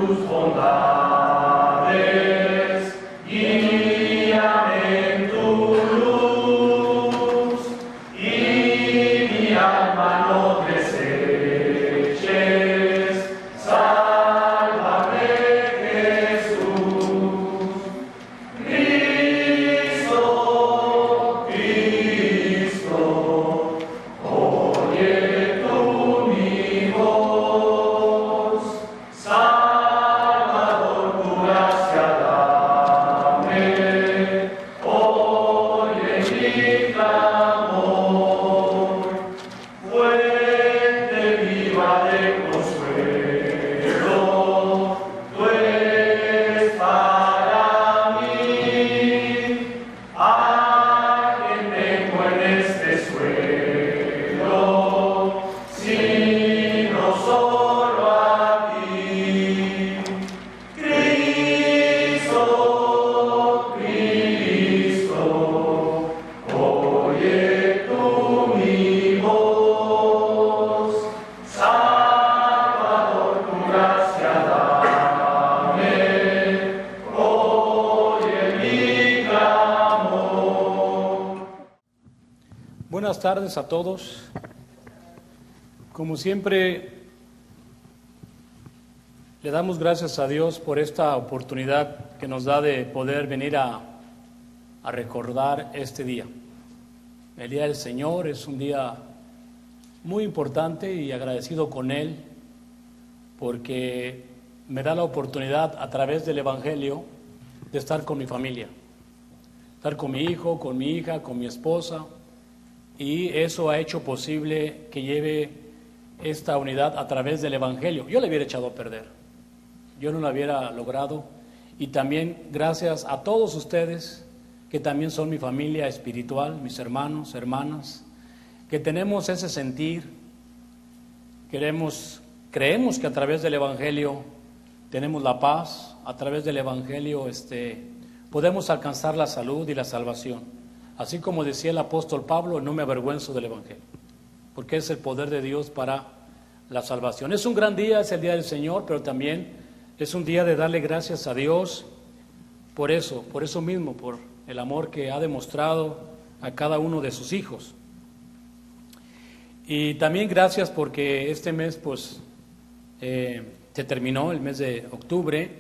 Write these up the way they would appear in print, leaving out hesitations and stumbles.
tus bondades y guíame en tu luz, y mi alma no deseches. Sálvame, Jesús. Cristo, Cristo, oye tú mi voz. Salvador, tu gracia dame, oye mi clamor. Fuente viva de consuelo, tú eres para mí. Alguien tengo en este suelo, sino solo a ti. Cristo, Cristo, oye tú mi voz. Salvador, tu gracia dame, oye mi clamor. Buenas tardes a todos. Como siempre, le damos gracias a Dios por esta oportunidad que nos da de poder venir a recordar este día. El Día del Señor es un día muy importante y agradecido con Él porque me da la oportunidad a través del Evangelio de estar con mi familia, estar con mi hijo, con mi hija, con mi esposa, y eso ha hecho posible que lleve esta unidad a través del Evangelio. Yo le hubiera echado a perder, yo no lo hubiera logrado, y también gracias a todos ustedes que también son mi familia espiritual, mis hermanos, hermanas, que tenemos ese sentir, creemos que a través del Evangelio tenemos la paz, a través del Evangelio podemos alcanzar la salud y la salvación. Así como decía el apóstol Pablo, no me avergüenzo del Evangelio, porque es el poder de Dios para la salvación. Es un gran día, es el Día del Señor, pero también es un día de darle gracias a Dios por eso mismo, por el amor que ha demostrado a cada uno de sus hijos. Y también gracias porque este mes se terminó, el mes de octubre,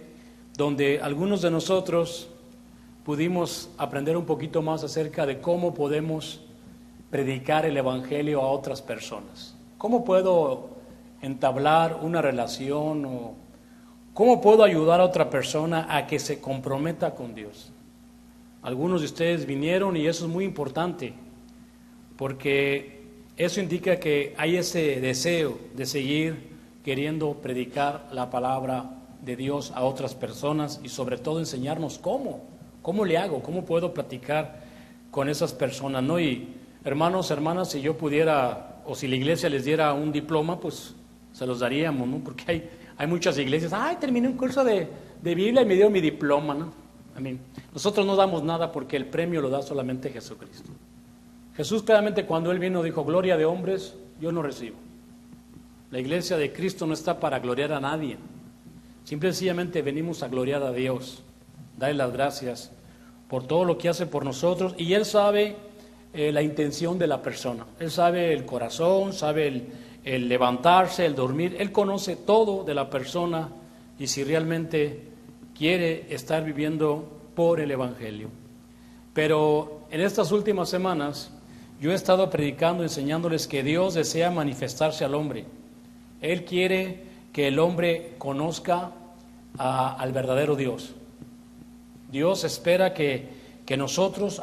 donde algunos de nosotros pudimos aprender un poquito más acerca de cómo podemos predicar el Evangelio a otras personas. ¿Cómo puedo entablar una relación o cómo puedo ayudar a otra persona a que se comprometa con Dios? Algunos de ustedes vinieron y eso es muy importante porque eso indica que hay ese deseo de seguir queriendo predicar la palabra de Dios a otras personas y sobre todo enseñarnos cómo le hago, cómo puedo platicar con esas personas, ¿no? Y hermanos, hermanas, si yo pudiera o si la iglesia les diera un diploma, pues se los daríamos, ¿no? Porque hay muchas iglesias, terminé un curso de Biblia y me dio mi diploma, ¿no? Amén. Nosotros no damos nada porque el premio lo da solamente Jesucristo. Jesús claramente cuando Él vino dijo, gloria de hombres yo no recibo. La iglesia de Cristo no está para gloriar a nadie. Simple y sencillamente venimos a gloriar a Dios, darle las gracias por todo lo que hace por nosotros. Y Él sabe la intención de la persona. Él sabe el corazón, sabe el levantarse, el dormir. Él conoce todo de la persona y si realmente quiere estar viviendo por el Evangelio. Pero en estas últimas semanas yo he estado predicando, enseñándoles que Dios desea manifestarse al hombre. Él quiere que el hombre conozca al verdadero Dios. Dios espera que a nosotros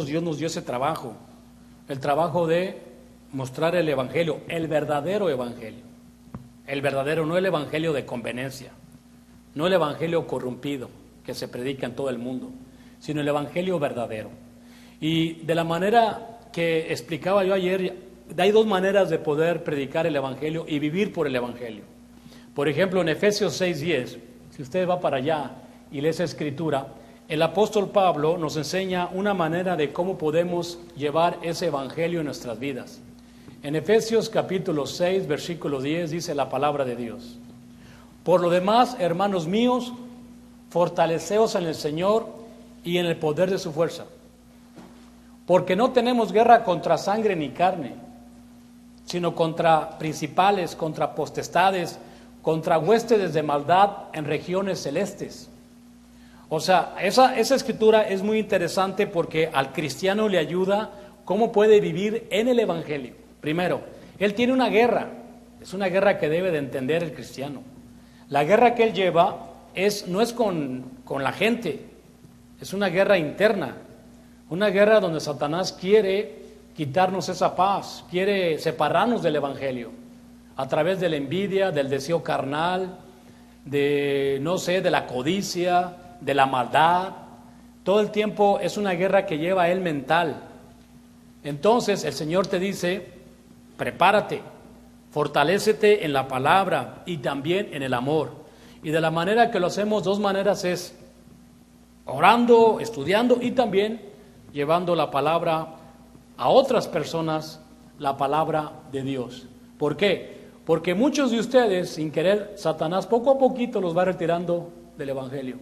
Dios nos dio ese trabajo, el trabajo de mostrar el Evangelio, el verdadero Evangelio. El verdadero, no el Evangelio de conveniencia, no el Evangelio corrompido que se predica en todo el mundo, sino el Evangelio verdadero. Y de la manera que explicaba yo ayer, hay dos maneras de poder predicar el Evangelio y vivir por el Evangelio. Por ejemplo, en Efesios 6:10, si usted va para allá y lee esa escritura, el apóstol Pablo nos enseña una manera de cómo podemos llevar ese Evangelio en nuestras vidas. En Efesios capítulo 6, versículo 10 dice la palabra de Dios: Por lo demás, hermanos míos, fortaleceos en el Señor y en el poder de su fuerza. Porque no tenemos guerra contra sangre ni carne, sino contra principales, contra potestades, contra huestes de maldad en regiones celestes. O sea, esa escritura es muy interesante porque al cristiano le ayuda cómo puede vivir en el Evangelio. Primero, él tiene una guerra, es una guerra que debe de entender el cristiano. La guerra que él lleva no es con la gente, es una guerra interna, una guerra donde Satanás quiere quitarnos esa paz, quiere separarnos del Evangelio, a través de la envidia, del deseo carnal, de la codicia, de la maldad. Todo el tiempo es una guerra que lleva él mental. Entonces el Señor te dice, prepárate, fortalécete en la palabra y también en el amor. Y de la manera que lo hacemos, dos maneras es orando, estudiando y también llevando la palabra a otras personas, la palabra de Dios. ¿Por qué? Porque muchos de ustedes, sin querer, Satanás poco a poquito los va retirando del Evangelio.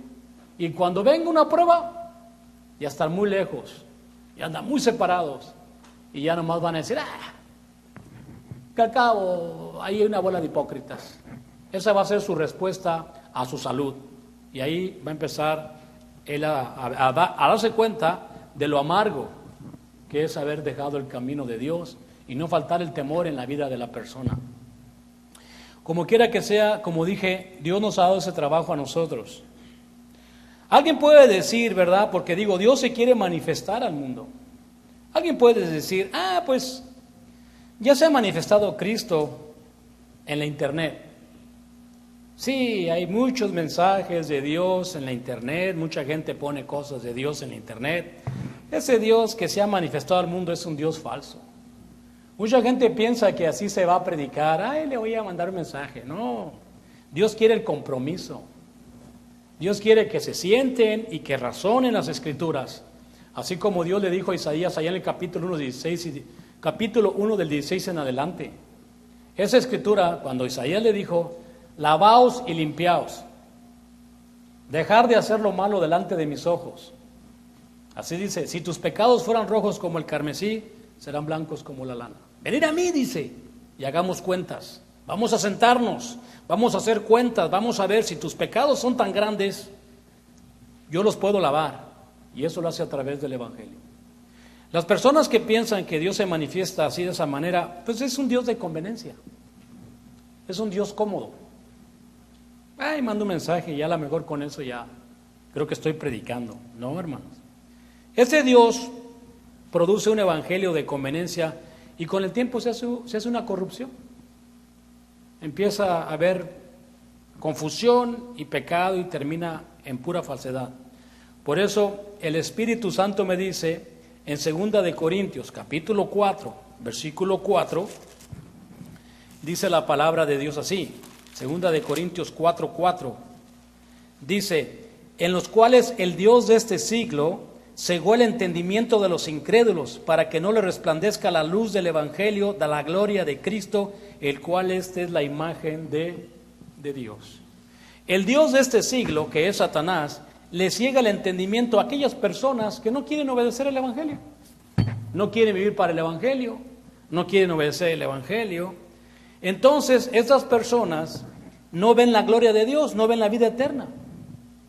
Y cuando venga una prueba, ya están muy lejos, ya andan muy separados, y ya nomás van a decir, que al cabo ahí hay una bola de hipócritas. Esa va a ser su respuesta a su salud. Y ahí va a empezar él a darse cuenta de lo amargo que es haber dejado el camino de Dios y no faltar el temor en la vida de la persona. Como quiera que sea, como dije, Dios nos ha dado ese trabajo a nosotros. Alguien puede decir, ¿verdad? Porque digo, Dios se quiere manifestar al mundo. Alguien puede decir, pues ya se ha manifestado Cristo en la internet. Sí, hay muchos mensajes de Dios en la internet, mucha gente pone cosas de Dios en la internet. Ese Dios que se ha manifestado al mundo es un Dios falso. Mucha gente piensa que así se va a predicar, le voy a mandar un mensaje. No, Dios quiere el compromiso. Dios quiere que se sienten y que razonen las Escrituras. Así como Dios le dijo a Isaías allá en el capítulo 1 del 16 en adelante. Esa Escritura, cuando Isaías le dijo, lavaos y limpiaos, dejar de hacer lo malo delante de mis ojos. Así dice, si tus pecados fueran rojos como el carmesí, serán blancos como la lana. Venid a mí, dice, y hagamos cuentas. Vamos a sentarnos, vamos a hacer cuentas, vamos a ver si tus pecados son tan grandes, yo los puedo lavar. Y eso lo hace a través del Evangelio. Las personas que piensan que Dios se manifiesta así de esa manera, pues es un Dios de conveniencia. Es un Dios cómodo. Mando un mensaje y ya a lo mejor con eso ya creo que estoy predicando. No, hermanos. Este Dios produce un evangelio de conveniencia y con el tiempo se hace una corrupción. Empieza a haber confusión y pecado y termina en pura falsedad. Por eso el Espíritu Santo me dice en 2 de Corintios, capítulo 4, versículo 4, dice la palabra de Dios así, 2 de Corintios 4:4, dice, en los cuales el Dios de este siglo cegó el entendimiento de los incrédulos para que no le resplandezca la luz del Evangelio de la gloria de Cristo, el cual es la imagen de Dios. El Dios de este siglo, que es Satanás, le ciega el entendimiento a aquellas personas que no quieren obedecer el Evangelio. No quieren vivir para el Evangelio, no quieren obedecer el Evangelio. Entonces, estas personas no ven la gloria de Dios, no ven la vida eterna.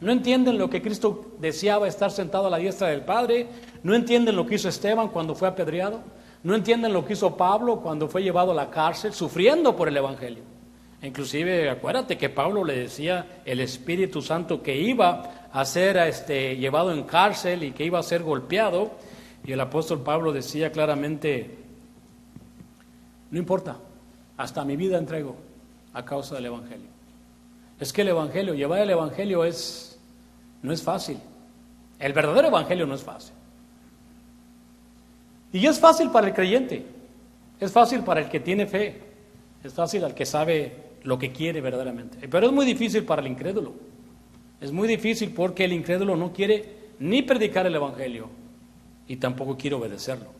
No entienden lo que Cristo deseaba, estar sentado a la diestra del Padre. No entienden lo que hizo Esteban cuando fue apedreado. No entienden lo que hizo Pablo cuando fue llevado a la cárcel, sufriendo por el Evangelio. Inclusive, acuérdate que Pablo le decía el Espíritu Santo que iba a ser llevado en cárcel y que iba a ser golpeado. Y el apóstol Pablo decía claramente, no importa, hasta mi vida entrego a causa del Evangelio. Es que el Evangelio, llevar el Evangelio no es fácil. El verdadero Evangelio no es fácil. Y es fácil para el creyente, es fácil para el que tiene fe, es fácil al que sabe lo que quiere verdaderamente. Pero es muy difícil para el incrédulo. Es muy difícil porque el incrédulo no quiere ni predicar el Evangelio y tampoco quiere obedecerlo.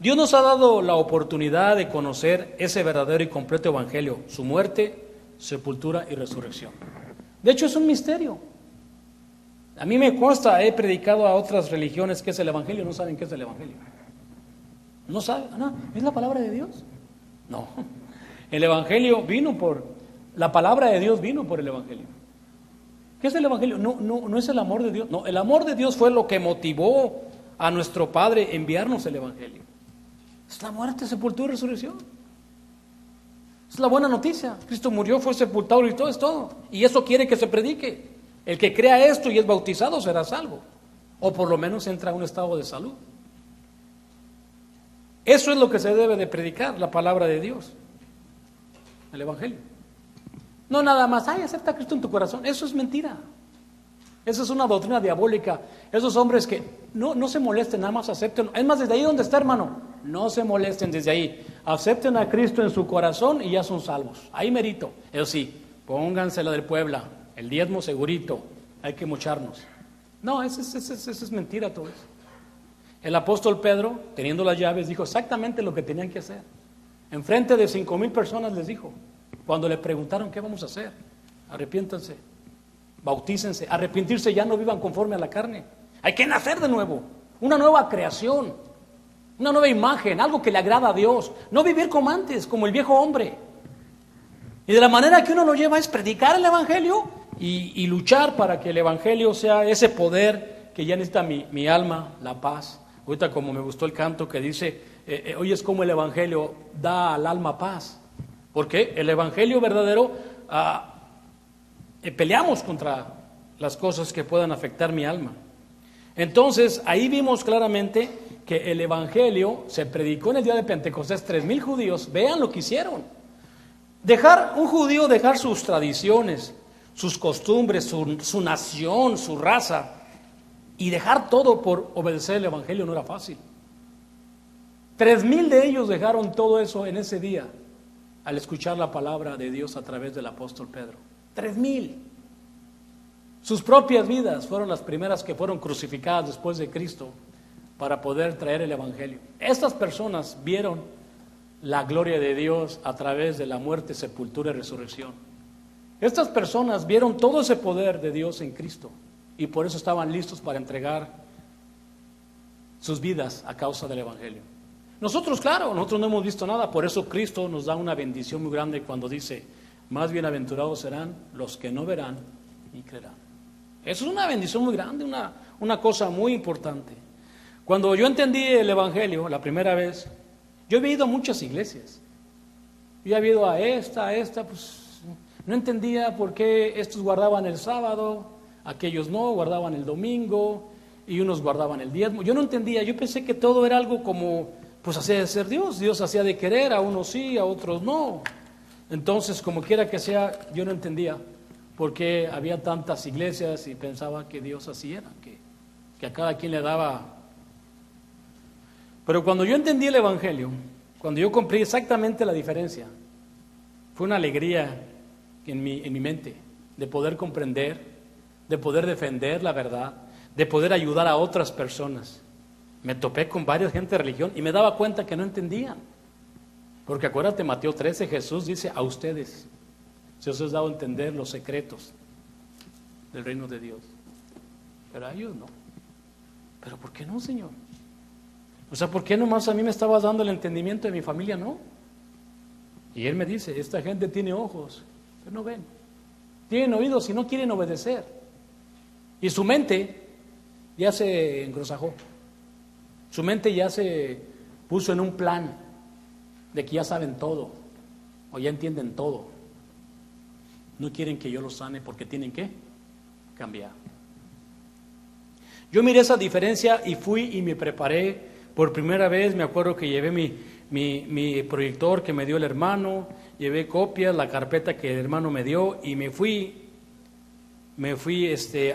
Dios nos ha dado la oportunidad de conocer ese verdadero y completo Evangelio, su muerte, sepultura y resurrección. De hecho, es un misterio. A mí me consta, he predicado a otras religiones qué es el Evangelio, no saben qué es el Evangelio. No saben, no, ¿es la palabra de Dios? No. El Evangelio vino la palabra de Dios vino por el Evangelio. ¿Qué es el Evangelio? No es el amor de Dios. No, el amor de Dios fue lo que motivó a nuestro Padre enviarnos el Evangelio. Es la muerte, sepultura y resurrección. Es la buena noticia. Cristo murió, fue sepultado y todo es todo. Y eso quiere que se predique. El que crea esto y es bautizado será salvo. O por lo menos entra a un estado de salud. Eso es lo que se debe de predicar, la palabra de Dios. El Evangelio. No nada más, acepta a Cristo en tu corazón. Eso es mentira. Esa es una doctrina diabólica. Esos hombres que no se molesten, nada más acepten. Es más, desde ahí donde está, hermano, no se molesten desde ahí. Acepten a Cristo en su corazón y ya son salvos. Ahí merito. Eso sí, pónganse la del Puebla, el diezmo segurito, hay que mocharnos. No, eso es mentira todo eso. El apóstol Pedro, teniendo las llaves, dijo exactamente lo que tenían que hacer. Enfrente de 5,000 personas les dijo, cuando le preguntaron qué vamos a hacer, arrepiéntanse, bautícense, arrepentirse, ya no vivan conforme a la carne. Hay que nacer de nuevo, una nueva creación, una nueva imagen, algo que le agrada a Dios. No vivir como antes, como el viejo hombre. Y de la manera que uno lo lleva es predicar el Evangelio y luchar para que el Evangelio sea ese poder que ya necesita mi alma, la paz. Ahorita como me gustó el canto que dice, hoy es como el Evangelio da al alma paz. Porque el Evangelio verdadero, peleamos contra las cosas que puedan afectar mi alma. Entonces, ahí vimos claramente que el Evangelio se predicó en el día de Pentecostés. 3,000 judíos, vean lo que hicieron. Un judío dejar sus tradiciones, sus costumbres, su nación, su raza, y dejar todo por obedecer el Evangelio no era fácil. 3,000 de ellos dejaron todo eso en ese día al escuchar la palabra de Dios a través del apóstol Pedro. 3,000. Sus propias vidas fueron las primeras que fueron crucificadas después de Cristo para poder traer el Evangelio. Estas personas vieron la gloria de Dios a través de la muerte, sepultura y resurrección. Estas personas vieron todo ese poder de Dios en Cristo y por eso estaban listos para entregar sus vidas a causa del Evangelio. Nosotros, claro, nosotros no hemos visto nada, por eso Cristo nos da una bendición muy grande cuando dice, más bienaventurados serán los que no verán ni creerán. Eso es una bendición muy grande, una cosa muy importante. Cuando yo entendí el Evangelio la primera vez, yo había ido a muchas iglesias. Yo había ido a esta, pues no entendía por qué estos guardaban el sábado, aquellos no, guardaban el domingo, y unos guardaban el diezmo. Yo no entendía, yo pensé que todo era algo como, pues hacía de ser Dios. Dios hacía de querer, a unos sí, a otros no. Entonces, como quiera que sea, yo no entendía por qué había tantas iglesias y pensaba que Dios así era, que a cada quien le daba. Pero cuando yo entendí el Evangelio, cuando yo comprendí exactamente la diferencia, fue una alegría en mi mente de poder comprender, de poder defender la verdad, de poder ayudar a otras personas. Me topé con varias gente de religión y me daba cuenta que no entendían. Porque acuérdate, Mateo 13, Jesús dice a ustedes, se os ha dado a entender los secretos del reino de Dios. Pero a ellos no. ¿Pero por qué no, Señor? O sea, ¿por qué nomás a mí me estabas dando el entendimiento de mi familia, no? Y Él me dice, esta gente tiene ojos, pero no ven. Tienen oídos y no quieren obedecer. Y su mente ya se engrosajó. Su mente ya se puso en un plan de que ya saben todo o ya entienden todo. No quieren que yo los sane porque tienen que cambiar. Yo miré esa diferencia y fui y me preparé por primera vez. Me acuerdo que llevé mi proyector que me dio el hermano, llevé copias, la carpeta que el hermano me dio y me fui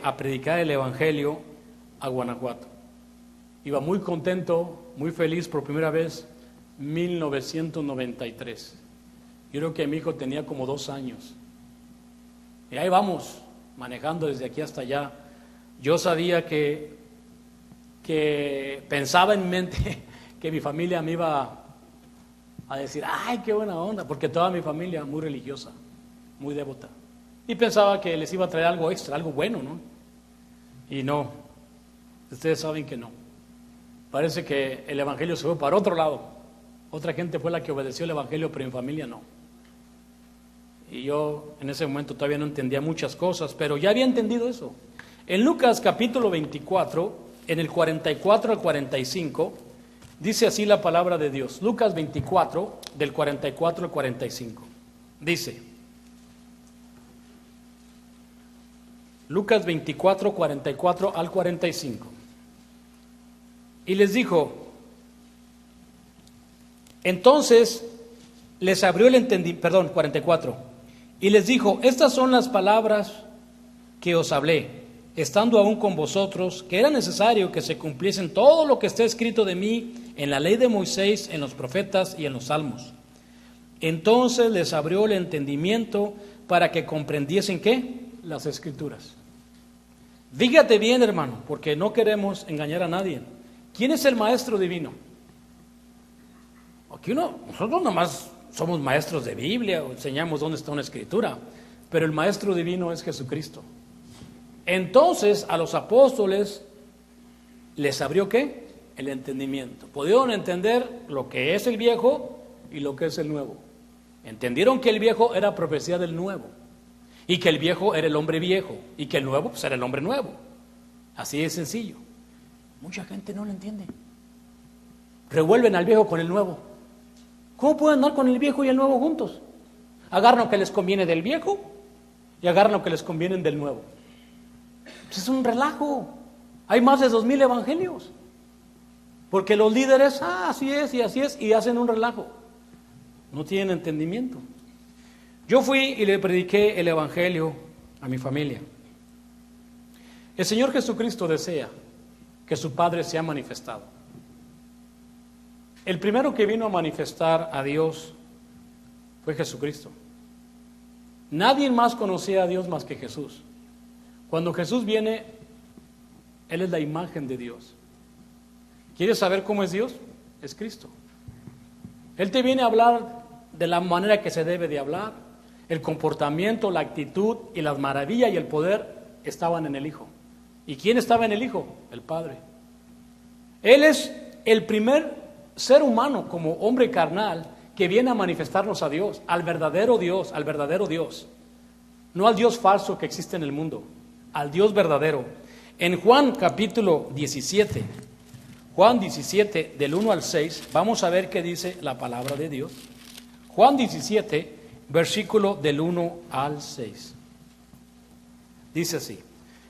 a predicar el Evangelio a Guanajuato. Iba muy contento, muy feliz por primera vez, 1993. Yo creo que mi hijo tenía como 2 años. Y ahí vamos, manejando desde aquí hasta allá. Yo sabía que pensaba en mi mente que mi familia me iba a decir, ay, qué buena onda, porque toda mi familia muy religiosa. muy devota. Y pensaba que les iba a traer algo extra, algo bueno, ¿no? Y no, ustedes saben que no. Parece que el evangelio se fue para otro lado. Otra gente fue la que obedeció el evangelio, pero en familia no. Y yo en ese momento todavía no entendía muchas cosas, pero ya había entendido eso. En Lucas capítulo 24, en el 44 al 45, dice así la palabra de Dios. Lucas 24, del 44 al 45. Dice, Lucas 24, 44 al 45. Y les dijo, entonces les abrió el entendimiento, perdón, 44. Y les dijo, estas son las palabras que os hablé, estando aún con vosotros, que era necesario que se cumpliesen todo lo que está escrito de mí en la ley de Moisés, en los profetas y en los salmos. Entonces les abrió el entendimiento para que comprendiesen ¿qué? Las escrituras. Fíjate bien, hermano, porque no queremos engañar a nadie. ¿Quién es el maestro divino? Aquí nosotros nomás somos maestros de Biblia, o enseñamos dónde está una escritura, pero el maestro divino es Jesucristo. Entonces a los apóstoles les abrió ¿qué? El entendimiento. Pudieron entender lo que es el viejo y lo que es el nuevo. Entendieron que el viejo era profecía del nuevo, y que el viejo era el hombre viejo, y que el nuevo pues era el hombre nuevo. Así de sencillo. Mucha gente no lo entiende. Revuelven al viejo con el nuevo. ¿Cómo pueden andar con el viejo y el nuevo juntos? Agarran lo que les conviene del viejo y agarran lo que les conviene del nuevo. Pues es un relajo. Hay más de 2000 evangelios. Porque los líderes, así es, y hacen un relajo. No tienen entendimiento. Yo fui y le prediqué el evangelio a mi familia. El Señor Jesucristo desea que su Padre sea manifestado. El primero que vino a manifestar a Dios fue Jesucristo. Nadie más conocía a Dios más que Jesús. Cuando Jesús viene, Él es la imagen de Dios. ¿Quieres saber cómo es Dios? Es Cristo. Él te viene a hablar de la manera que se debe de hablar. El comportamiento, la actitud y las maravillas y el poder estaban en el Hijo. ¿Y quién estaba en el Hijo? El Padre. Él es el primer ser humano como hombre carnal que viene a manifestarnos a Dios, al verdadero Dios, al verdadero Dios. No al Dios falso que existe en el mundo, al Dios verdadero. En Juan capítulo 17, Juan 17 del 1 al 6, vamos a ver qué dice la palabra de Dios. Juan 17, versículo del 1 al 6. Dice así: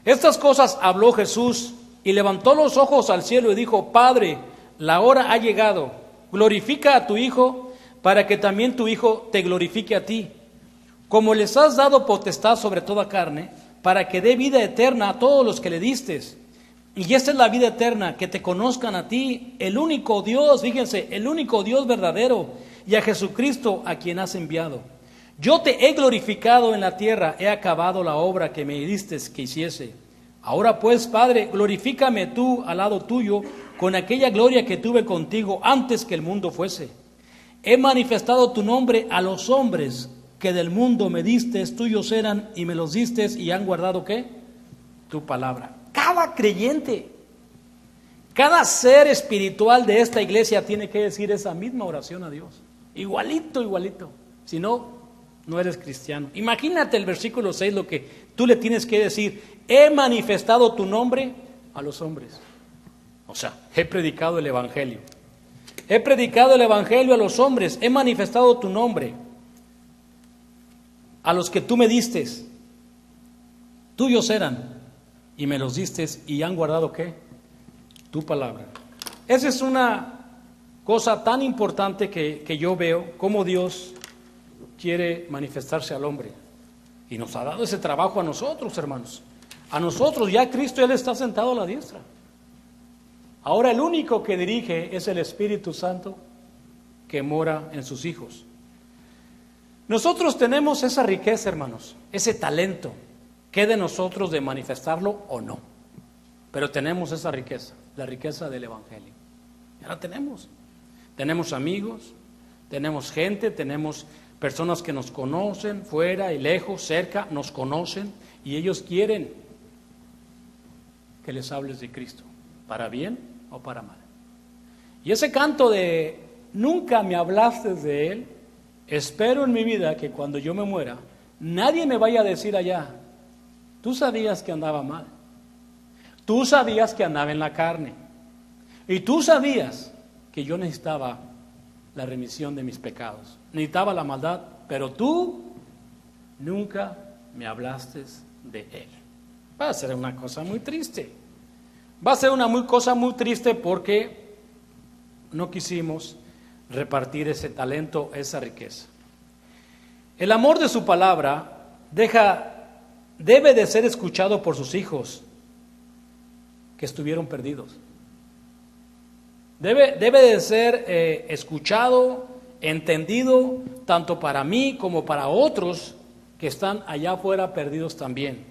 estas cosas habló Jesús y levantó los ojos al cielo y dijo: Padre, la hora ha llegado, glorifica a tu Hijo, para que también tu Hijo te glorifique a ti, como les has dado potestad sobre toda carne, para que dé vida eterna a todos los que le distes. Y esta es la vida eterna, que te conozcan a ti, el único Dios, fíjense, el único Dios verdadero, y a Jesucristo a quien has enviado. Yo te he glorificado en la tierra, he acabado la obra que me diste que hiciese. Ahora pues, Padre, glorifícame tú al lado tuyo, con aquella gloria que tuve contigo antes que el mundo fuese. He manifestado tu nombre a los hombres que del mundo me diste, tuyos eran y me los diste y han guardado ¿qué? Tu palabra. Cada creyente, cada ser espiritual de esta iglesia tiene que decir esa misma oración a Dios. Igualito, igualito. Si no, no eres cristiano. Imagínate el versículo 6, lo que tú le tienes que decir: he manifestado tu nombre a los hombres. O sea, he predicado el evangelio. He predicado el evangelio a los hombres. He manifestado tu nombre a los que tú me diste. Tuyos eran y me los diste y han guardado ¿qué? Tu palabra. Esa es una cosa tan importante que yo veo, cómo Dios quiere manifestarse al hombre. Y nos ha dado ese trabajo a nosotros, hermanos. A nosotros, ya Cristo, Él está sentado a la diestra. Ahora el único que dirige es el Espíritu Santo que mora en sus hijos. Nosotros tenemos esa riqueza, hermanos, ese talento. ¿Qué de nosotros de manifestarlo o no? Pero tenemos esa riqueza, la riqueza del evangelio. Ya la tenemos. Tenemos amigos, tenemos gente, tenemos personas que nos conocen, fuera y lejos, cerca, nos conocen, y ellos quieren que les hables de Cristo, para bien o para mal. Y ese canto de nunca me hablaste de Él, espero en mi vida que cuando yo me muera, nadie me vaya a decir allá, tú sabías que andaba mal, tú sabías que andaba en la carne, y tú sabías que yo necesitaba la remisión de mis pecados, necesitaba la maldad, pero tú nunca me hablaste de Él. Va a ser una cosa muy triste. Va a ser una cosa muy triste porque no quisimos repartir ese talento, esa riqueza. El amor de su palabra debe de ser escuchado por sus hijos que estuvieron perdidos. Debe de ser escuchado, entendido, tanto para mí como para otros que están allá afuera perdidos también.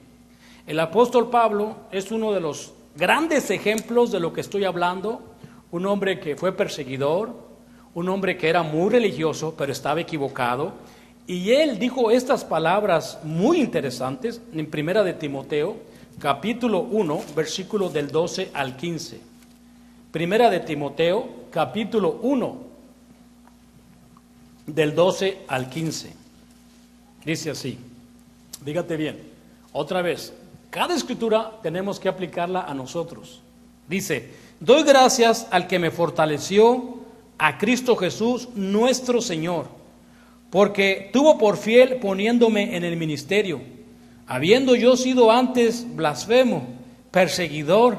El apóstol Pablo es uno de los grandes ejemplos de lo que estoy hablando, un hombre que fue perseguidor, un hombre que era muy religioso, pero estaba equivocado, y él dijo estas palabras muy interesantes en Primera de Timoteo, capítulo 1, versículo del 12 al 15. Primera de Timoteo, capítulo 1, del 12 al 15. Dice así, fíjate bien, otra vez, cada escritura tenemos que aplicarla a nosotros. Dice, doy gracias al que me fortaleció, a Cristo Jesús nuestro Señor, porque tuvo por fiel poniéndome en el ministerio, habiendo yo sido antes blasfemo, perseguidor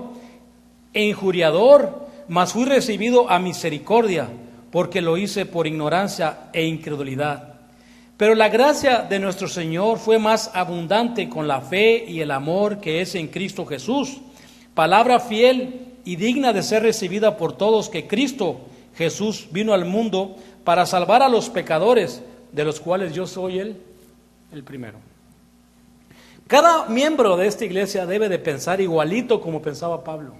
e injuriador, mas fui recibido a misericordia, porque lo hice por ignorancia e incredulidad. Pero la gracia de nuestro Señor fue más abundante con la fe y el amor que es en Cristo Jesús. Palabra fiel y digna de ser recibida por todos, que Cristo Jesús vino al mundo para salvar a los pecadores, de los cuales yo soy el primero. Cada miembro de esta iglesia debe de pensar igualito como pensaba Pablo.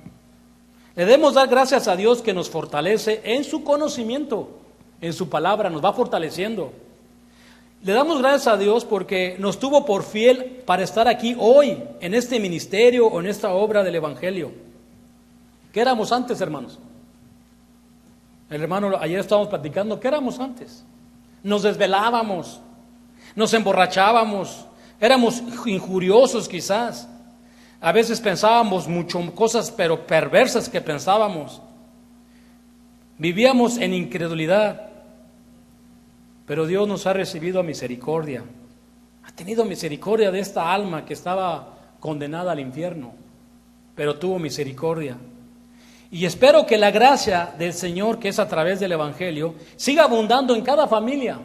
Le debemos dar gracias a Dios que nos fortalece en su conocimiento, en su palabra, nos va fortaleciendo. Le damos gracias a Dios porque nos tuvo por fiel para estar aquí hoy, en este ministerio o en esta obra del Evangelio. ¿Qué éramos antes, hermanos? El hermano, ayer estábamos platicando, ¿qué éramos antes? Nos desvelábamos, nos emborrachábamos, éramos injuriosos quizás. A veces pensábamos mucho cosas, pero perversas que pensábamos. Vivíamos en incredulidad, pero Dios nos ha recibido a misericordia. Ha tenido misericordia de esta alma que estaba condenada al infierno, pero tuvo misericordia. Y espero que la gracia del Señor, que es a través del Evangelio, siga abundando en cada familia,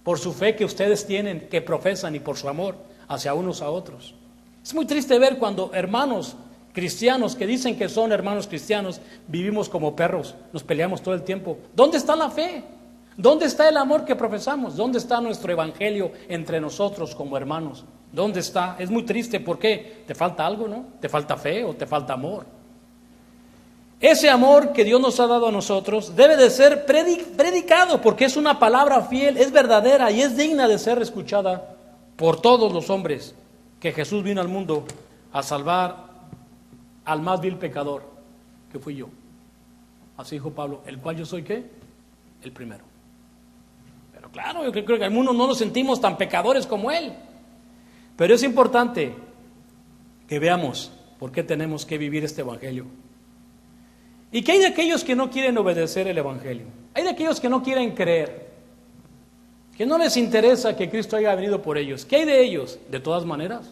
por su fe que ustedes tienen, que profesan, y por su amor hacia unos a otros. Es muy triste ver cuando hermanos cristianos que dicen que son hermanos cristianos, vivimos como perros, nos peleamos todo el tiempo. ¿Dónde está la fe? ¿Dónde está el amor que profesamos? ¿Dónde está nuestro evangelio entre nosotros como hermanos? ¿Dónde está? Es muy triste. ¿Por qué? ¿Te falta algo, no? ¿Te falta fe o te falta amor? Ese amor que Dios nos ha dado a nosotros debe de ser predicado, porque es una palabra fiel, es verdadera y es digna de ser escuchada por todos los hombres, que Jesús vino al mundo a salvar al más vil pecador, que fui yo. Así dijo Pablo, el cual yo soy, ¿qué? El primero. Pero claro, yo creo que algunos no nos sentimos tan pecadores como él. Pero es importante que veamos por qué tenemos que vivir este evangelio. ¿Y qué hay de aquellos que no quieren obedecer el evangelio? Hay de aquellos que no quieren creer, que no les interesa que Cristo haya venido por ellos. ¿Qué hay de ellos? De todas maneras,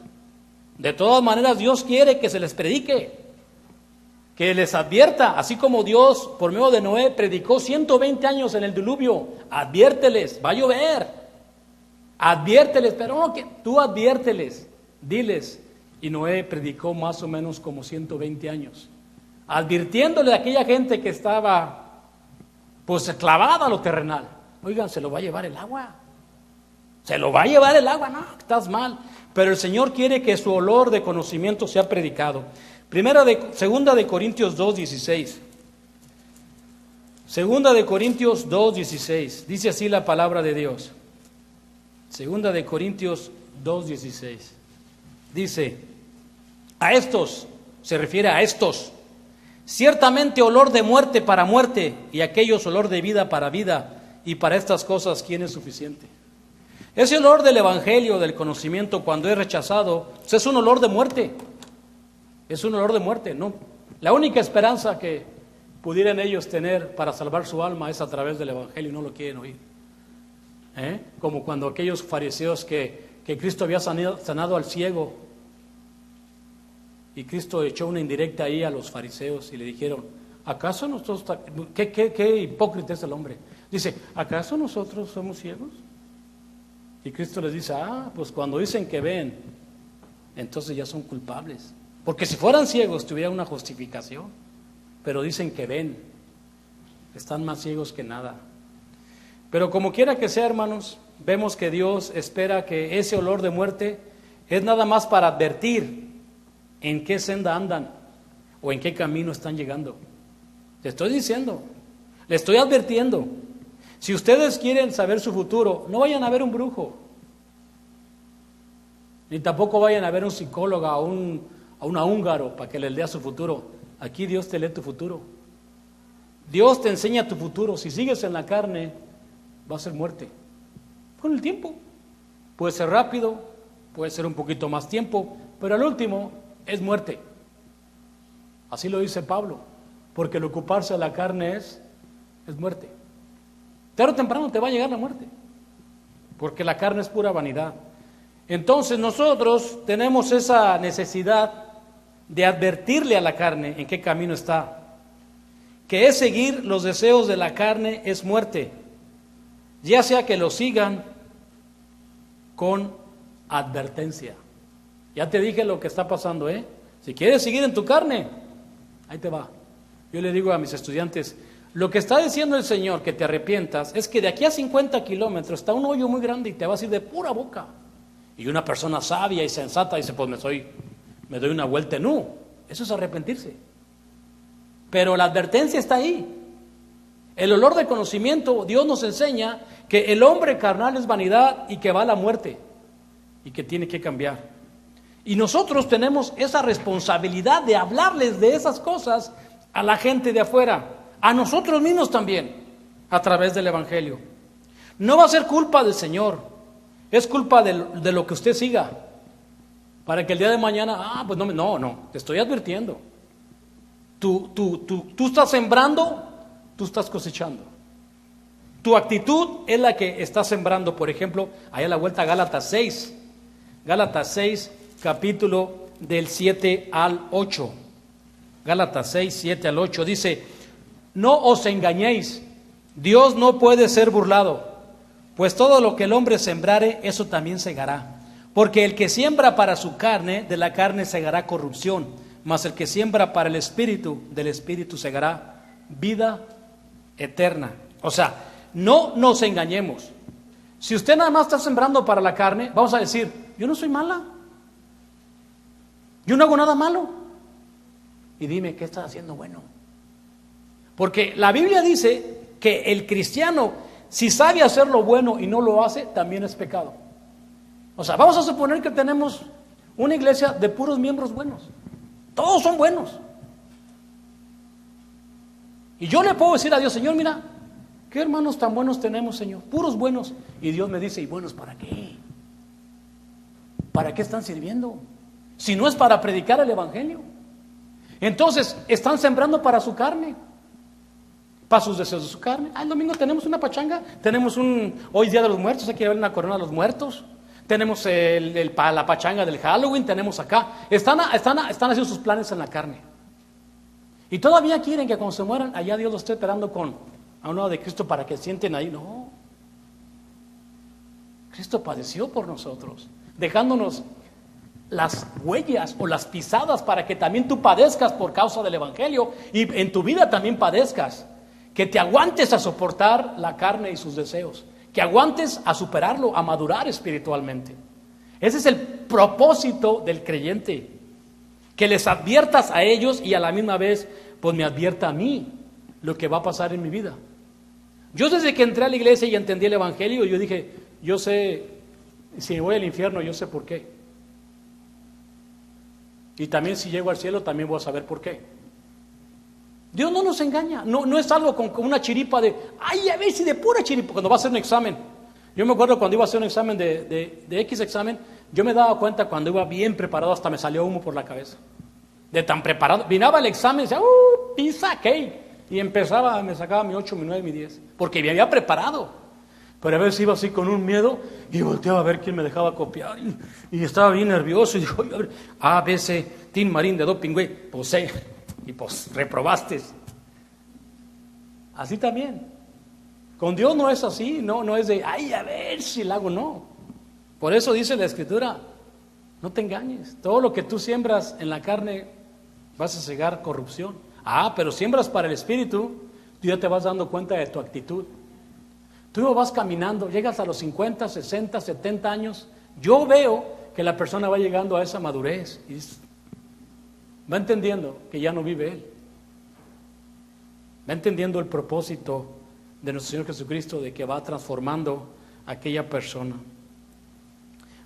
Dios quiere que se les predique, que les advierta, así como Dios por medio de Noé predicó 120 años en el diluvio. Adviérteles, va a llover, adviérteles, pero no, que tú adviérteles, diles. Y Noé predicó más o menos como 120 años, advirtiéndole a aquella gente que estaba pues clavada a lo terrenal. Oigan, se lo va a llevar el agua, no, estás mal. Pero el Señor quiere que su olor de conocimiento sea predicado. Segunda de Corintios 2:16. Segunda de Corintios 2:16. Dice así la palabra de Dios. Segunda de Corintios 2:16. Dice, a estos, se refiere a estos, ciertamente olor de muerte para muerte, y aquellos olor de vida para vida, y para estas cosas, ¿quién es suficiente? Ese olor del evangelio, del conocimiento, cuando es rechazado, pues es un olor de muerte. Es un olor de muerte, ¿no? La única esperanza que pudieran ellos tener para salvar su alma es a través del evangelio, y no lo quieren oír. Como cuando aquellos fariseos que Cristo había sanado al ciego, y Cristo echó una indirecta ahí a los fariseos y le dijeron, ¿acaso nosotros, qué hipócrita es el hombre? Dice, ¿acaso nosotros somos ciegos? Y Cristo les dice, pues cuando dicen que ven, entonces ya son culpables. Porque si fueran ciegos tuvieran una justificación, pero dicen que ven, están más ciegos que nada. Pero como quiera que sea, hermanos, vemos que Dios espera que ese olor de muerte es nada más para advertir en qué senda andan o en qué camino están llegando. Te estoy diciendo, le estoy advirtiendo. Si ustedes quieren saber su futuro, no vayan a ver un brujo, ni tampoco vayan a ver un psicólogo o a una húngaro para que les lea su futuro. Aquí Dios te lee tu futuro. Dios te enseña tu futuro. Si sigues en la carne, va a ser muerte. Con el tiempo. Puede ser rápido, puede ser un poquito más tiempo, pero al último es muerte. Así lo dice Pablo, porque el ocuparse de la carne es muerte. Tarde o temprano te va a llegar la muerte, porque la carne es pura vanidad. Entonces nosotros tenemos esa necesidad de advertirle a la carne en qué camino está, que es seguir los deseos de la carne, es muerte, ya sea que lo sigan con advertencia. Ya te dije lo que está pasando, Si quieres seguir en tu carne, ahí te va. Yo le digo a mis estudiantes, lo que está diciendo el Señor, que te arrepientas, es que de aquí a 50 kilómetros está un hoyo muy grande y te vas a ir de pura boca. Y una persona sabia y sensata dice, pues me doy una vuelta en U. Eso es arrepentirse. Pero la advertencia está ahí. El olor de conocimiento, Dios nos enseña que el hombre carnal es vanidad y que va a la muerte y que tiene que cambiar. Y nosotros tenemos esa responsabilidad de hablarles de esas cosas a la gente de afuera, a nosotros mismos también, a través del evangelio. No va a ser culpa del Señor, es culpa de lo que usted siga, para que el día de mañana, pues no, te estoy advirtiendo. Tú estás sembrando, tú estás cosechando. Tu actitud es la que está sembrando. Por ejemplo, allá a la vuelta a Gálatas 6, capítulo del 7 al 8. Gálatas 6, 7 al 8 dice, no os engañéis, Dios no puede ser burlado, pues todo lo que el hombre sembrare, eso también segará. Porque el que siembra para su carne, de la carne segará corrupción, mas el que siembra para el Espíritu, del Espíritu segará vida eterna. O sea, no nos engañemos. Si usted nada más está sembrando para la carne, vamos a decir, yo no soy mala, yo no hago nada malo. Y dime, ¿qué estás haciendo bueno? Porque la Biblia dice que el cristiano, si sabe hacer lo bueno y no lo hace, también es pecado. O sea, vamos a suponer que tenemos una iglesia de puros miembros buenos. Todos son buenos. Y yo le puedo decir a Dios, Señor, mira, ¿qué hermanos tan buenos tenemos, Señor? Puros buenos. Y Dios me dice, ¿y buenos para qué? ¿Para qué están sirviendo? Si no es para predicar el evangelio. Entonces, están sembrando para su carne, para sus deseos de su carne. El domingo tenemos una pachanga, tenemos hoy Día de los Muertos, hay que ver una corona de los muertos. Tenemos la pachanga del Halloween, tenemos acá. Están haciendo sus planes en la carne. Y todavía quieren que cuando se mueran, allá Dios los esté esperando a un lado de Cristo para que sienten ahí. No. Cristo padeció por nosotros, dejándonos las huellas o las pisadas para que también tú padezcas por causa del evangelio y en tu vida también padezcas. Que te aguantes a soportar la carne y sus deseos. Que aguantes a superarlo, a madurar espiritualmente. Ese es el propósito del creyente. Que les adviertas a ellos y a la misma vez, pues me advierta a mí lo que va a pasar en mi vida. Yo desde que entré a la iglesia y entendí el evangelio, yo dije, yo sé Si me voy al infierno, yo sé por qué. Y también si llego al cielo, también voy a saber por qué. Dios no nos engaña. No es algo con una chiripa de, ay, a ver si de pura chiripa, cuando va a hacer un examen. Yo me acuerdo cuando iba a hacer un examen de X examen, yo me daba cuenta cuando iba bien preparado, hasta me salió humo por la cabeza. De tan preparado. Vinaba el examen y decía, pizza cake. Y empezaba, me sacaba mi 8, mi 9, mi 10. Porque me había preparado. Pero a veces iba así con un miedo y volteaba a ver quién me dejaba copiar. Y estaba bien nervioso. Y dijo, a ver, A, B, C, Tim Marín de doping, güey. Pues C. Y pues reprobaste. Así también. Con Dios no es así. No es de, ay, a ver si la hago. No. Por eso dice la Escritura, no te engañes. Todo lo que tú siembras en la carne, vas a cegar corrupción. Pero siembras para el Espíritu, tú ya te vas dando cuenta de tu actitud. Tú vas caminando, llegas a los 50, 60, 70 años. Yo veo que la persona va llegando a esa madurez y va entendiendo que ya no vive él. Va entendiendo el propósito de nuestro Señor Jesucristo, de que va transformando a aquella persona.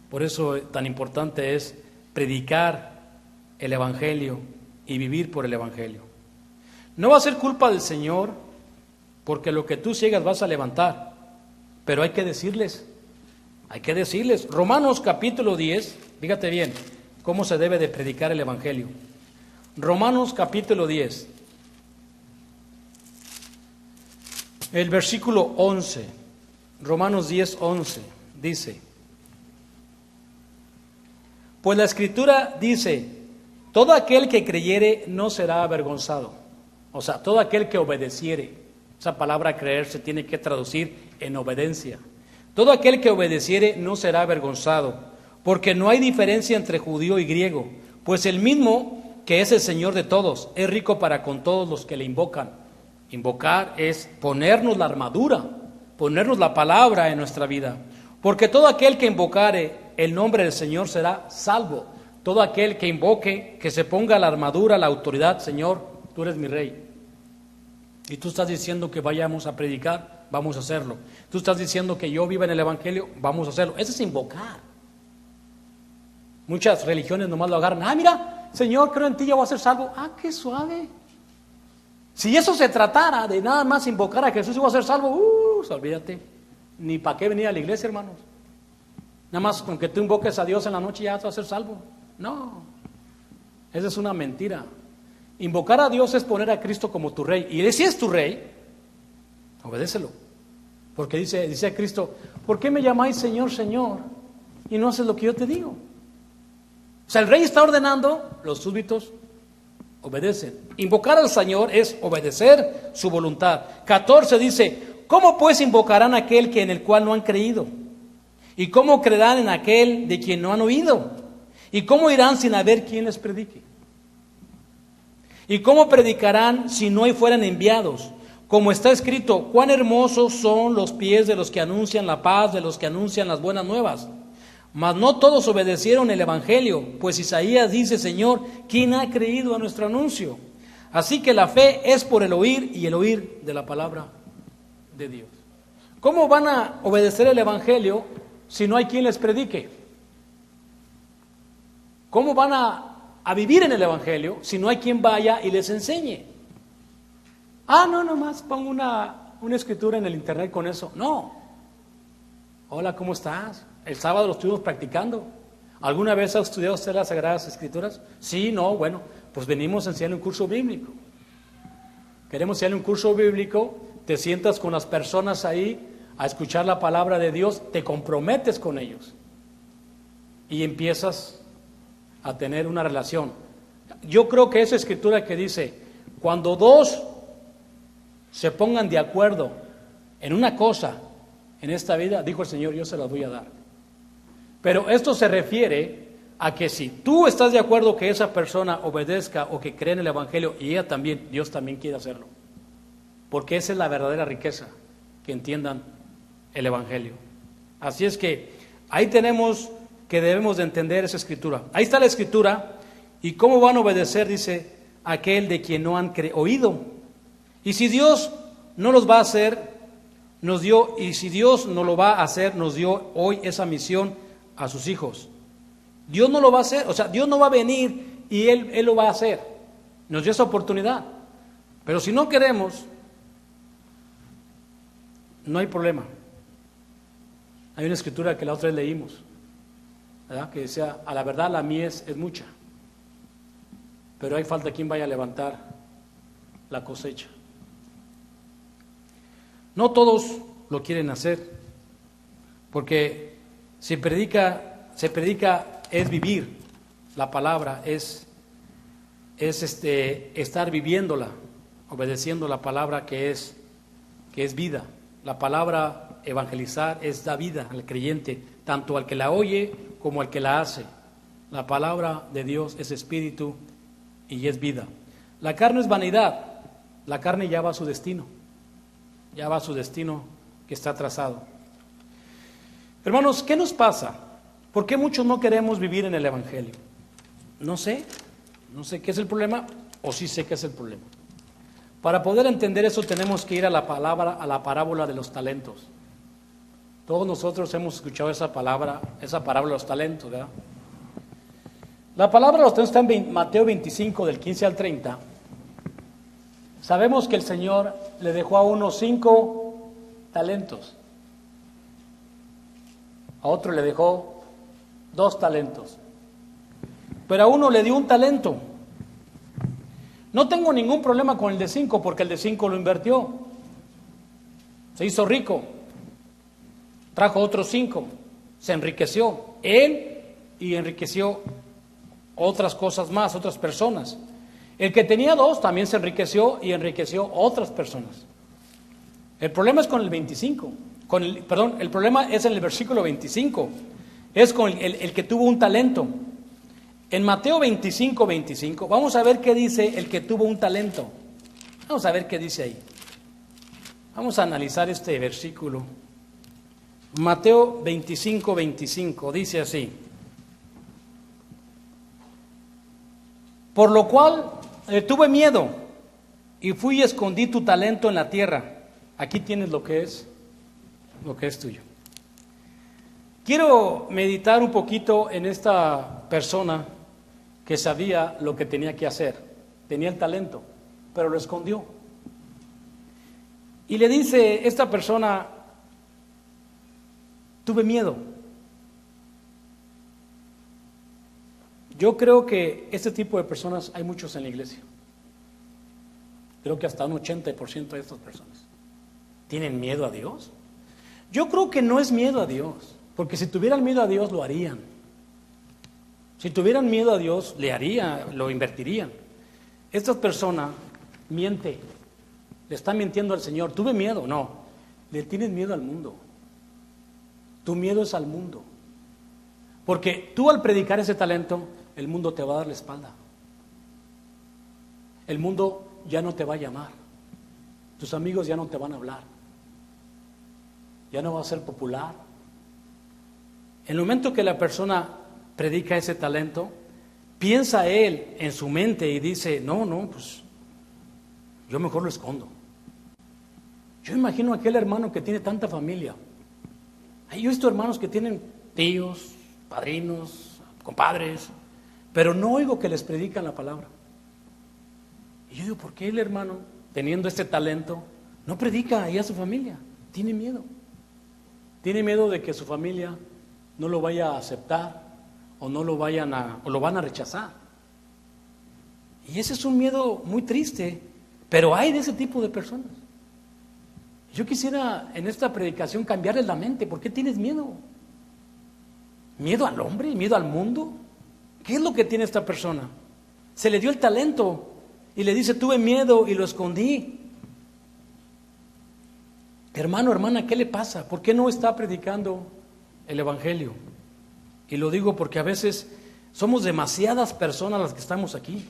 Por eso tan importante es predicar el Evangelio y vivir por el Evangelio. No va a ser culpa del Señor, porque lo que tú ciegas vas a levantar, pero hay que decirles. Romanos capítulo 10, fíjate bien cómo se debe de predicar el Evangelio. Romanos capítulo 10, el versículo 11, Romanos 10, 11, dice, pues la Escritura dice, todo aquel que creyere no será avergonzado. O sea, todo aquel que obedeciere. Esa palabra creer se tiene que traducir en obediencia. Todo aquel que obedeciere no será avergonzado, porque no hay diferencia entre judío y griego, pues el mismo que es el Señor de todos, es rico para con todos los que le invocan. Invocar es ponernos la armadura, ponernos la palabra en nuestra vida. Porque todo aquel que invocare el nombre del Señor será salvo. Todo aquel que invoque, que se ponga la armadura, la autoridad, Señor, tú eres mi rey. Y tú estás diciendo que vayamos a predicar, vamos a hacerlo. Tú estás diciendo que yo viva en el Evangelio, vamos a hacerlo. Eso es invocar. Muchas religiones nomás lo agarran. Mira, Señor, creo en ti, ya voy a ser salvo. Qué suave. Si eso se tratara de nada más invocar a Jesús y voy a ser salvo, olvídate. Ni para qué venir a la iglesia, hermanos. Nada más con que tú invoques a Dios en la noche ya vas a ser salvo. No, esa es una mentira. Invocar a Dios es poner a Cristo como tu rey. Y si es tu rey, obedécelo. Porque dice a Cristo, ¿por qué me llamáis Señor, Señor? Y no haces lo que yo te digo. O sea, el rey está ordenando, los súbditos obedecen. Invocar al Señor es obedecer su voluntad. 14 dice, ¿cómo pues invocarán a aquel en el cual no han creído? ¿Y cómo creerán en aquel de quien no han oído? ¿Y cómo irán sin haber quien les predique? ¿Y cómo predicarán si no fueran enviados? Como está escrito, cuán hermosos son los pies de los que anuncian la paz, de los que anuncian las buenas nuevas. Mas no todos obedecieron el Evangelio, pues Isaías dice, Señor, ¿quién ha creído a nuestro anuncio? Así que la fe es por el oír y el oír de la palabra de Dios. ¿Cómo van a obedecer el Evangelio si no hay quien les predique? ¿Cómo van a vivir en el Evangelio si no hay quien vaya y les enseñe? No, nomás pongo una escritura en el internet con eso. No. Hola, ¿cómo estás? El sábado lo estuvimos practicando. ¿Alguna vez ha estudiado usted las Sagradas Escrituras? Sí, no, bueno, pues venimos a enseñarle un curso bíblico. Queremos enseñarle un curso bíblico, te sientas con las personas ahí a escuchar la palabra de Dios, te comprometes con ellos y empiezas a tener una relación. Yo creo que esa escritura que dice, cuando dos se pongan de acuerdo en una cosa en esta vida, dijo el Señor, yo se las voy a dar. Pero esto se refiere a que si tú estás de acuerdo que esa persona obedezca o que cree en el Evangelio, y ella también, Dios también quiere hacerlo. Porque esa es la verdadera riqueza, que entiendan el Evangelio. Así es que ahí tenemos que debemos de entender esa escritura. Ahí está la escritura, y cómo van a obedecer, dice, aquel de quien no han oído. Y si Dios no los va a hacer, nos dio hoy esa misión a sus hijos. Dios no lo va a hacer, o sea, Dios no va a venir y Él lo va a hacer. Nos dio esa oportunidad. Pero si no queremos, no hay problema. Hay una escritura que la otra vez leímos, ¿verdad? Que decía, a la verdad la mies es mucha, pero hay falta quien vaya a levantar la cosecha. No todos lo quieren hacer, porque se predica es vivir la palabra, es estar viviéndola, obedeciendo la palabra que es vida. La palabra evangelizar es da vida al creyente, tanto al que la oye como al que la hace. La palabra de Dios es espíritu y es vida. La carne es vanidad, la carne ya va a su destino, que está trazado. Hermanos, ¿qué nos pasa? ¿Por qué muchos no queremos vivir en el Evangelio? No sé qué es el problema, o sí sé qué es el problema. Para poder entender eso tenemos que ir a la parábola de los talentos. Todos nosotros hemos escuchado esa parábola de los talentos, ¿verdad? La palabra de los talentos está en Mateo 25, del 15 al 30. Sabemos que el Señor le dejó a uno 5 talentos. A otro le dejó 2 talentos. Pero a uno le dio 1 talento. No tengo ningún problema con el de 5, porque el de 5 lo invirtió. Se hizo rico. Trajo otros 5. Se enriqueció. Él y enriqueció otras cosas más, otras personas. El que tenía 2 también se enriqueció y enriqueció otras personas. El problema es con el 25. El problema es en el versículo 25. Es con el que tuvo 1 talento. En Mateo 25, vamos a ver qué dice el que tuvo 1 talento. Vamos a ver qué dice ahí. Vamos a analizar este versículo. Mateo 25 dice así: por lo cual tuve miedo y fui y escondí tu talento en la tierra. Aquí tienes lo que es tuyo. Quiero meditar un poquito en esta persona que sabía lo que tenía que hacer. Tenía el talento, pero lo escondió. Y le dice esta persona: tuve miedo. Yo creo que este tipo de personas hay muchos en la iglesia. Creo que hasta un 80% de estas personas tienen miedo a Dios. Yo creo que no es miedo a Dios, porque si tuvieran miedo a Dios lo harían. Si tuvieran miedo a Dios, lo invertirían. Esta persona miente, le está mintiendo al Señor. ¿Tuve miedo? No, le tienes miedo al mundo. Tu miedo es al mundo. Porque tú al predicar ese talento, el mundo te va a dar la espalda. El mundo ya no te va a llamar. Tus amigos ya no te van a hablar. Ya no va a ser popular. En el momento que la persona predica ese talento, piensa él en su mente y dice: no, pues yo mejor lo escondo. Yo imagino a aquel hermano que tiene tanta familia. Yo he visto hermanos que tienen tíos, padrinos, compadres, pero no oigo que les predican la palabra. Y yo digo: ¿por qué el hermano, teniendo este talento, no predica ahí a su familia? Tiene miedo. Tiene miedo de que su familia no lo vaya a aceptar, o lo van a rechazar. Y ese es un miedo muy triste, pero hay de ese tipo de personas. Yo quisiera en esta predicación cambiarles la mente. ¿Por qué tienes miedo? ¿Miedo al hombre? ¿Miedo al mundo? ¿Qué es lo que tiene esta persona? Se le dio el talento y le dice: tuve miedo y lo escondí. Hermano, hermana, ¿qué le pasa? ¿Por qué no está predicando el Evangelio? Y lo digo porque a veces somos demasiadas personas las que estamos aquí.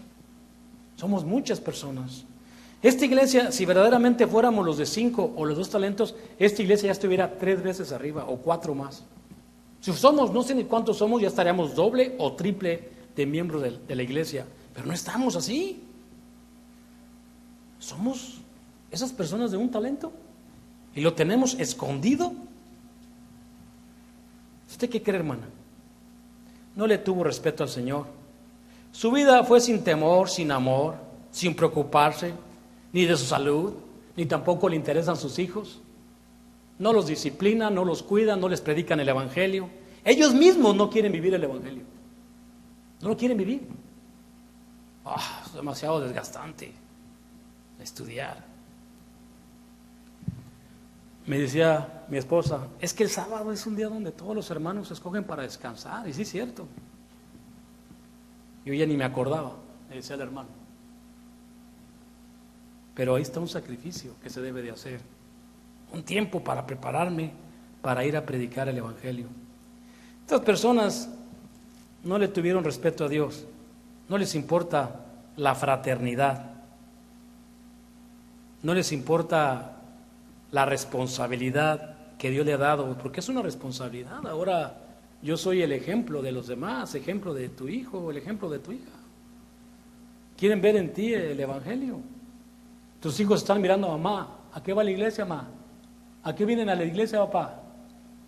Somos muchas personas. Esta iglesia, si verdaderamente fuéramos los de 5 o los 2 talentos, esta iglesia ya estuviera 3 veces arriba o 4 más. Si somos, no sé ni cuántos somos, ya estaríamos doble o triple de miembros de la iglesia. Pero no estamos así. Somos esas personas de 1 talento y lo tenemos escondido. ¿Usted qué cree, hermana? no le tuvo respeto al Señor. Su vida fue sin temor, sin amor, sin preocuparse ni de su salud, ni tampoco le interesan sus hijos. No los disciplinan, no los cuidan, no les predican el Evangelio. Ellos mismos no quieren vivir el Evangelio. No lo quieren vivir. Es demasiado desgastante estudiar. Me decía mi esposa, es que el sábado es un día donde todos los hermanos se escogen para descansar. Y sí, es cierto. Yo ya ni me acordaba, me decía el hermano. Pero ahí está un sacrificio que se debe de hacer. Un tiempo para prepararme para ir a predicar el Evangelio. Estas personas no le tuvieron respeto a Dios. No les importa la fraternidad. No les importa la responsabilidad que Dios le ha dado, porque es una responsabilidad. Ahora yo soy el ejemplo de los demás, ejemplo de tu hijo, el ejemplo de tu hija. Quieren ver en ti el Evangelio. Tus hijos están mirando a mamá. ¿A qué va la iglesia, mamá? ¿A qué vienen a la iglesia, papá?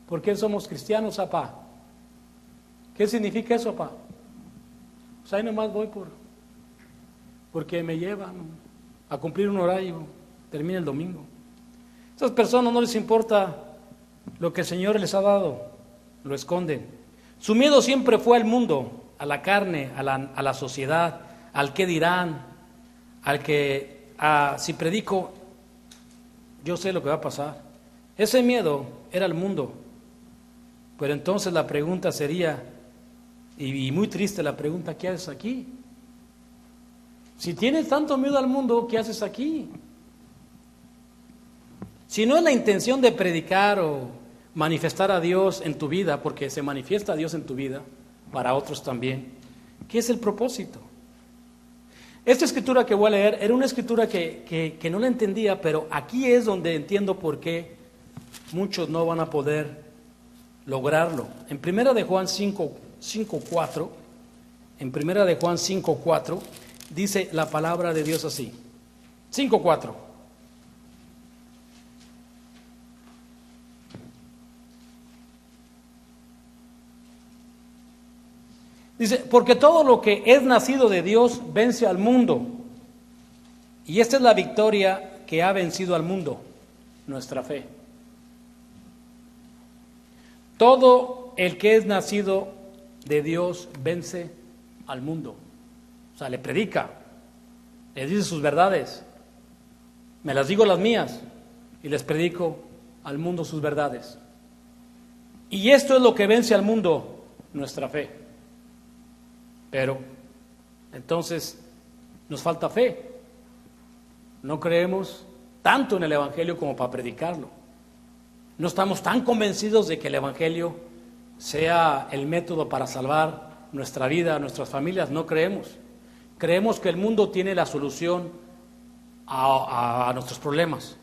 ¿Por qué somos cristianos, papá? ¿Qué significa eso, papá? Pues ahí nomás voy porque me llevan a cumplir un horario, termina el domingo. A estas personas no les importa lo que el Señor les ha dado, lo esconden. Su miedo siempre fue al mundo, a la carne, a la sociedad, al qué dirán, al que si predico, yo sé lo que va a pasar. Ese miedo era el mundo. Pero entonces la pregunta sería, y muy triste la pregunta, ¿qué haces aquí? Si tienes tanto miedo al mundo, ¿qué haces aquí? Si no es la intención de predicar o manifestar a Dios en tu vida, porque se manifiesta a Dios en tu vida, para otros también, ¿qué es el propósito? Esta escritura que voy a leer era una escritura que no la entendía, pero aquí es donde entiendo por qué muchos no van a poder lograrlo. En Primera de Juan 5:4, en Primera de Juan 5:4, dice la palabra de Dios así. 5:4. Dice, porque todo lo que es nacido de Dios vence al mundo. Y esta es la victoria que ha vencido al mundo, nuestra fe. Todo el que es nacido de Dios vence al mundo. O sea, le predica, le dice sus verdades. Me las digo las mías y les predico al mundo sus verdades. Y esto es lo que vence al mundo, nuestra fe. Pero, entonces, nos falta fe. No creemos tanto en el Evangelio como para predicarlo. No estamos tan convencidos de que el Evangelio sea el método para salvar nuestra vida, nuestras familias. No creemos. Creemos que el mundo tiene la solución a nuestros problemas.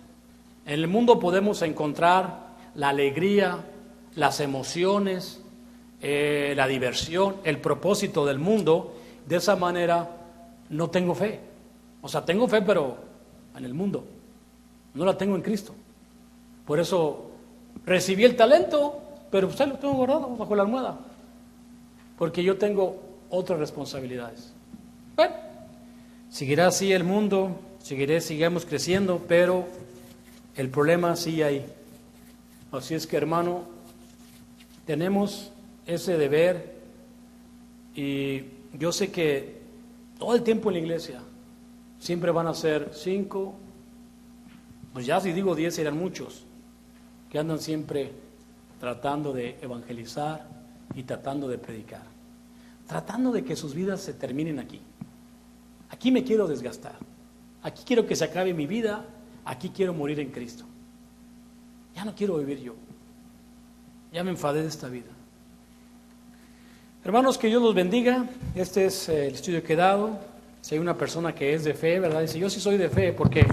En el mundo podemos encontrar la alegría, las emociones, la diversión, el propósito del mundo. De esa manera no tengo fe. O sea, tengo fe, pero en el mundo. No la tengo en Cristo. Por eso recibí el talento, pero pues ahí lo tengo guardado bajo la almohada. Porque yo tengo otras responsabilidades. Bueno, seguirá así el mundo, sigamos creciendo, pero el problema sigue ahí. Así es que, hermano, tenemos ese deber, y yo sé que todo el tiempo en la iglesia siempre van a ser 5, pues ya si digo 10 serán muchos, que andan siempre tratando de evangelizar y tratando de predicar, tratando de que sus vidas se terminen aquí. Aquí me quiero desgastar, aquí quiero que se acabe mi vida, aquí quiero morir en Cristo. Ya no quiero vivir yo, ya me enfadé de esta vida. Hermanos, que Dios los bendiga. Este es el estudio que he dado. Si hay una persona que es de fe, ¿verdad? Dice, yo sí soy de fe, porque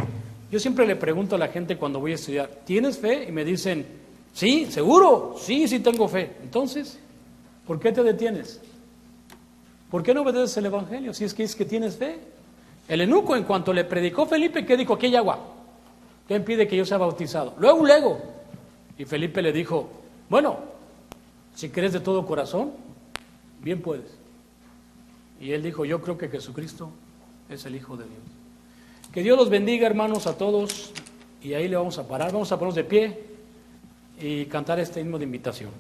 yo siempre le pregunto a la gente cuando voy a estudiar, ¿tienes fe? Y me dicen, sí, seguro, sí tengo fe. Entonces, ¿por qué te detienes? ¿Por qué no obedeces el Evangelio si es que tienes fe? El eunuco, en cuanto le predicó Felipe, ¿qué dijo? Aquí hay agua. ¿Qué impide que yo sea bautizado? Luego. Y Felipe le dijo, bueno, si crees de todo corazón, bien puedes. Y él dijo, yo creo que Jesucristo es el Hijo de Dios. Que Dios los bendiga, hermanos, a todos. Y ahí le vamos a parar. Vamos a ponernos de pie y cantar este himno de invitación.